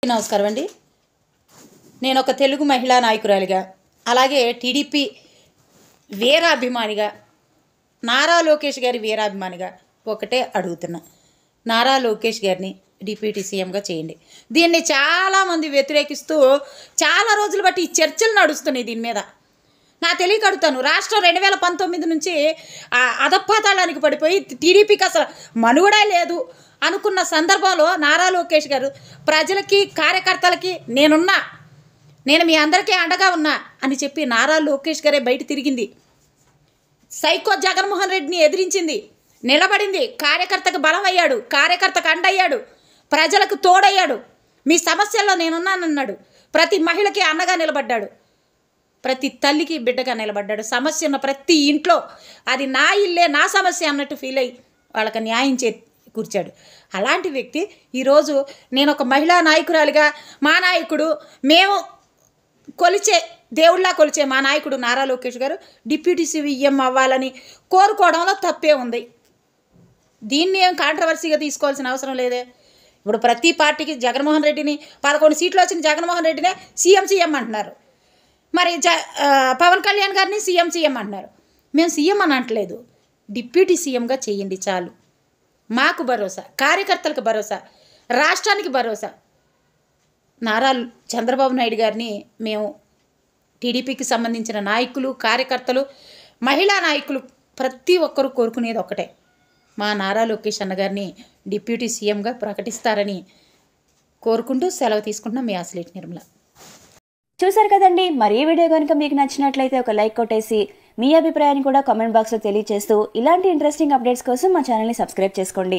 నమస్కారం అండి. నేను ఒక తెలుగు మహిళా నాయకురాలిగా, అలాగే టీడీపీ వీరాభిమానిగా, నారా లోకేష్ గారి వీరాభిమానిగా ఒకటే అడుగుతున్నా. నారా లోకేష్ గారిని డిప్యూటీ సీఎంగా చేయండి. దీన్ని చాలామంది వ్యతిరేకిస్తూ చాలా రోజులు బట్టి ఈ చర్చలు నడుస్తున్నాయి. దీని మీద నా తెలియక అడుగుతాను. రాష్ట్రం 2019 నుంచి అధపాతాళానికి పడిపోయి టీడీపీకి అసలు మనుగడే లేదు అనుకున్న సందర్భంలో నారా లోకేష్ గారు ప్రజలకి, కార్యకర్తలకి నేను మీ అందరికీ అండగా ఉన్నా అని చెప్పి నారా లోకేష్ గారే బయట తిరిగింది. సైకో జగన్మోహన్ రెడ్డిని ఎదిరించింది, నిలబడింది, కార్యకర్తకు బలం అయ్యాడు, కార్యకర్తకు అండయ్యాడు, ప్రజలకు తోడయ్యాడు. మీ సమస్యల్లో నేనున్నానన్నాడు. ప్రతి మహిళకి అన్నగా నిలబడ్డాడు, ప్రతి తల్లికి బిడ్డగా నిలబడ్డాడు. సమస్య ఉన్న ప్రతి ఇంట్లో అది నా ఇల్లే, నా సమస్య అన్నట్టు ఫీల్ అయ్యి వాళ్ళకి న్యాయం కూర్చాడు. అలాంటి వ్యక్తి ఈరోజు నేను ఒక మహిళా నాయకురాలిగా, మా నాయకుడు, మేము దేవుళ్ళ కొలిచే మా నాయకుడు నారా లోకేష్ గారు డిప్యూటీ సీఎం అవ్వాలని కోరుకోవడంలో తప్పే ఉంది. దీన్ని ఏం కాంట్రవర్సీగా తీసుకోవాల్సిన అవసరం లేదే. ఇప్పుడు ప్రతి పార్టీకి జగన్మోహన్ రెడ్డిని 11 సీట్లు వచ్చిన జగన్మోహన్ రెడ్డినే సీఎం అంటున్నారు. మరి పవన్ కళ్యాణ్ గారిని సీఎం అంటున్నారు. మేము సీఎం అని అంటలేదు, డిప్యూటీ సీఎంగా చేయండి చాలు. మాకు భరోసా, కార్యకర్తలకు భరోసా, రాష్ట్రానికి భరోసా. నారా చంద్రబాబు నాయుడు గారిని మేము టీడీపీకి సంబంధించిన నాయకులు, కార్యకర్తలు, మహిళా నాయకులు ప్రతి ఒక్కరూ కోరుకునేది ఒకటే, మా నారా లోకేష్ అన్న గారిని డిప్యూటీ సీఎంగా ప్రకటిస్తారని కోరుకుంటూ సెలవు తీసుకుంటున్నాం. మీ అసలేటి నిర్మల. చూసారు కదండి. మరి ఈ వీడియో కనుక మీకు నచ్చినట్లయితే ఒక లైక్ కొట్టేసి మీ అభిప్రాయాన్ని కూడా కామెంట్ బాక్స్లో తెలియజేస్తూ ఇలాంటి ఇంట్రెస్టింగ్ అప్డేట్స్ కోసం మా ఛానల్ని సబ్స్క్రైబ్ చేసుకోండి.